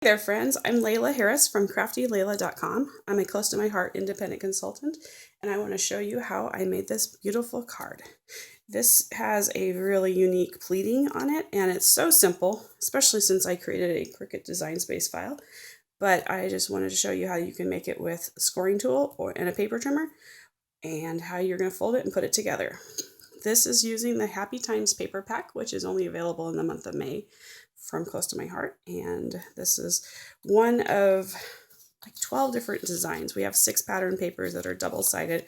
Hey there, friends. I'm Layla Harris from CraftyLayla.com. I'm a close to my heart independent consultant, and I want to show you how I made this beautiful card. This has a really unique pleating on it, and it's so simple, especially since I created a Cricut Design Space file. But I just wanted to show you how you can make it with a scoring tool and a paper trimmer, and how you're going to fold it and put it together. This is using the Happy Times paper pack, which is only available in the month of May from Close to My Heart. And this is one of like 12 different designs. We have 6 pattern papers that are double-sided.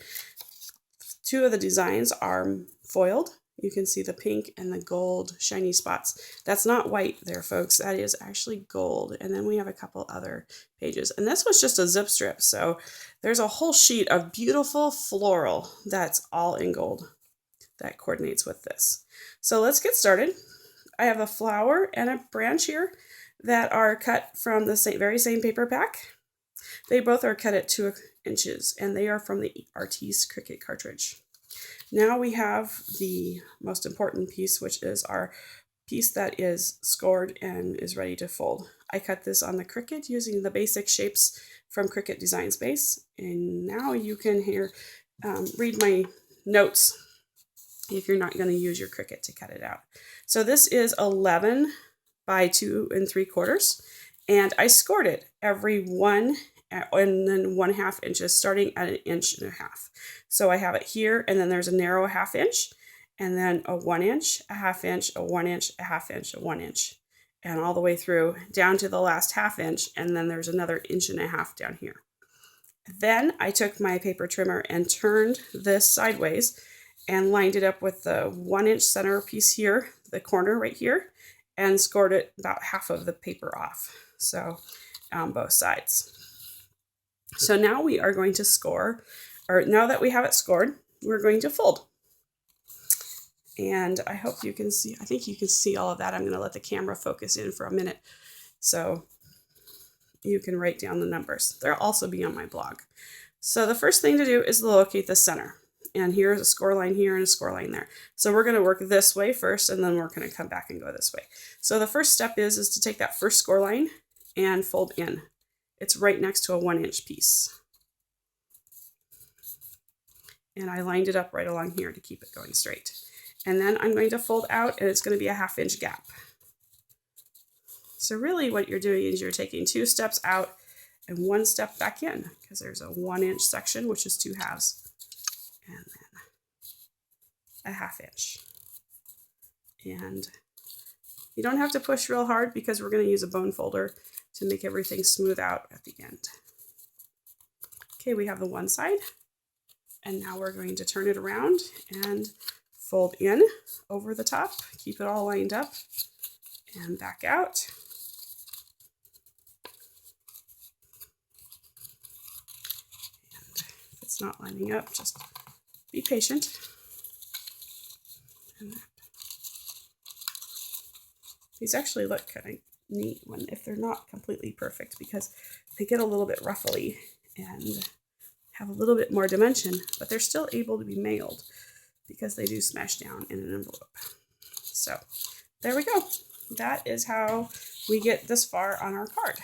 2 of the designs are foiled. You can see the pink and the gold shiny spots. That's not white there, folks. That is actually gold. And then we have a couple other pages. And this was just a zip strip. So there's a whole sheet of beautiful floral that's all in gold that coordinates with this. So let's get started. I have a flower and a branch here that are cut from the very same paper pack. They both are cut at 2 inches, and they are from the Artiste Cricut cartridge. Now we have the most important piece, which is our piece that is scored and is ready to fold. I cut this on the Cricut using the basic shapes from Cricut Design Space, and now you can read my notes if you're not going to use your Cricut to cut it out. So this is 11 by 2 3/4, and I scored it every 1 and then 1/2 inches, starting at 1.5 inches. So I have it here, and then there's a narrow 1/2 inch, and then a 1 inch, a 1/2 inch, a 1 inch, a 1/2 inch, a 1 inch, and all the way through down to the last 1/2 inch, and then there's another 1.5 inches down here. Then I took my paper trimmer and turned this sideways and lined it up with the 1 inch center piece here, the corner right here, and scored it about half of the paper off. So on both sides. So now we are going to score, or now that we have it scored, we're going to fold. And I hope you can see, I think you can see all of that. I'm going to let the camera focus in for a minute so you can write down the numbers. They'll also be on my blog. So the first thing to do is locate the center. And here's a score line here and a score line there. So we're going to work this way first, and then we're going to come back and go this way. So the first step is to take that first score line and fold in. It's right next to a 1 inch piece. And I lined it up right along here to keep it going straight. And then I'm going to fold out, and it's going to be a 1/2 inch gap. So really what you're doing is you're taking 2 steps out and 1 step back in, because there's a 1 inch section, which is 2 halves. And then a 1/2 inch. And you don't have to push real hard because we're going to use a bone folder to make everything smooth out at the end. Okay, we have the one side, and now we're going to turn it around and fold in over the top, keep it all lined up, and back out. And if it's not lining up, just be patient. And these actually look kind of neat if they're not completely perfect, because they get a little bit ruffly and have a little bit more dimension, but they're still able to be mailed because they do smash down in an envelope. So there we go. That is how we get this far on our card.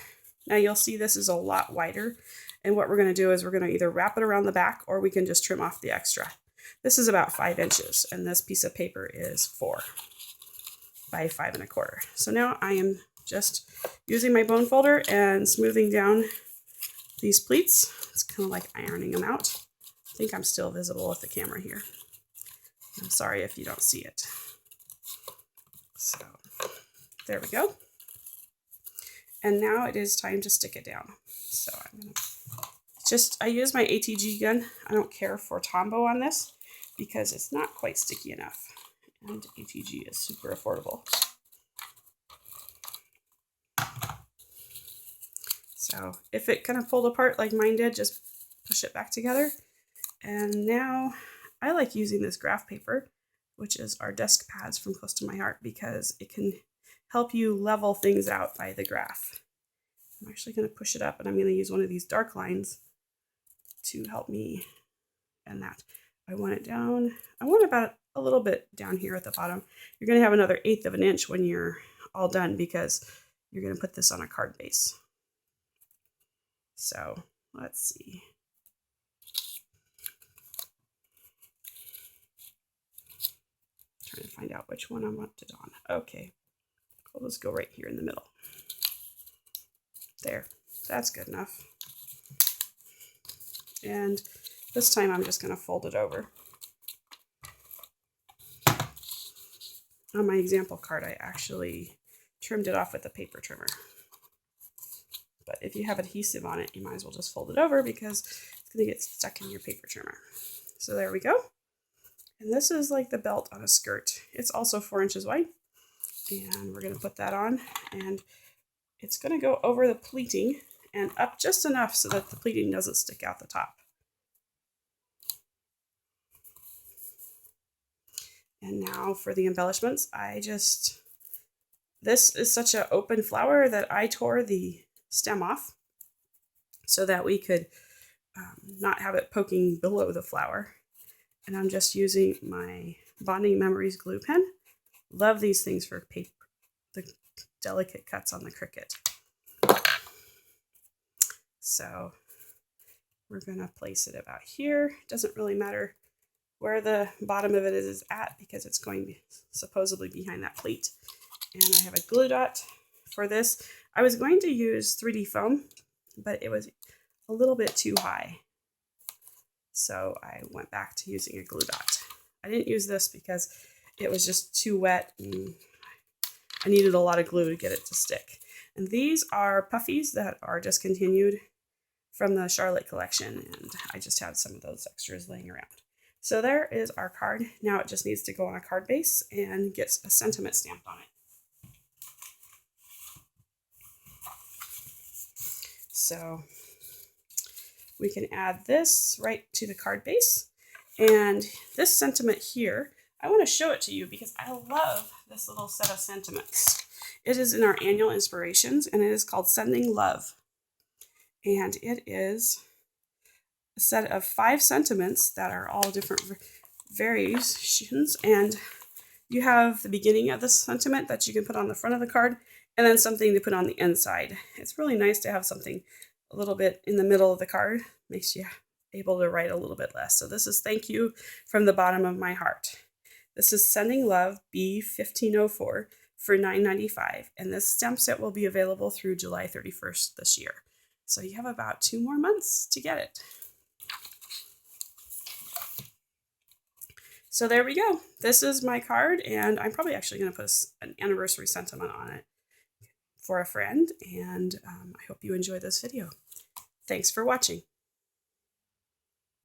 Now you'll see this is a lot wider, and what we're going to do is we're going to either wrap it around the back, or we can just trim off the extra. This is about 5 inches, and this piece of paper is 4 by 5 1/4. So now I am just using my bone folder and smoothing down these pleats. It's kind of like ironing them out. I think I'm still visible with the camera here. I'm sorry if you don't see it. So there we go. And now it is time to stick it down. So I'm going to I use my ATG gun. I don't care for Tombow on this because it's not quite sticky enough. And ATG is super affordable. So if it kind of pulled apart like mine did, just push it back together. And now I like using this graph paper, which is our desk pads from Close to My Heart, because it can help you level things out by the graph. I'm actually going to push it up, and I'm going to use one of these dark lines to help me. And that I want it down. I want about a little bit down here at the bottom. You're going to have another 1/8 of an inch when you're all done, because you're going to put this on a card base. So let's see. Trying to find out which one I want it on. Okay, we'll just go right here in the middle. There, that's good enough. And this time I'm just going to fold it over. On my example card, I actually trimmed it off with a paper trimmer. But if you have adhesive on it, you might as well just fold it over because it's going to get stuck in your paper trimmer. So there we go. And this is like the belt on a skirt. It's also 4 inches wide. And we're going to put that on. And it's going to go over the pleating and up just enough so that the pleating doesn't stick out the top. And now for the embellishments, this is such an open flower that I tore the stem off so that we could not have it poking below the flower. And I'm just using my Bonding Memories glue pen. Love these things for paper, the delicate cuts on the Cricut. So we're going to place it about here. Doesn't really matter where the bottom of it is at because it's going to be supposedly behind that plate. And I have a glue dot for this. I was going to use 3D foam, but it was a little bit too high. So I went back to using a glue dot. I didn't use this because it was just too wet and I needed a lot of glue to get it to stick. And these are puffies that are discontinued from the Charlotte collection, and I just had some of those extras laying around. So there is our card. Now it just needs to go on a card base and get a sentiment stamped on it. So we can add this right to the card base. And this sentiment here, I want to show it to you because I love this little set of sentiments. It is in our annual inspirations and it is called Sending Love. And it is a set of 5 sentiments that are all different variations. And you have the beginning of the sentiment that you can put on the front of the card and then something to put on the inside. It's really nice to have something a little bit in the middle of the card. Makes you able to write a little bit less. So this is thank you from the bottom of my heart. This is Sending Love B1504 for $9.95. And this stamp set will be available through July 31st this year. So you have about 2 more months to get it. So there we go. This is my card, and I'm probably actually going to put an anniversary sentiment on it for a friend. And I hope you enjoy this video. Thanks for watching.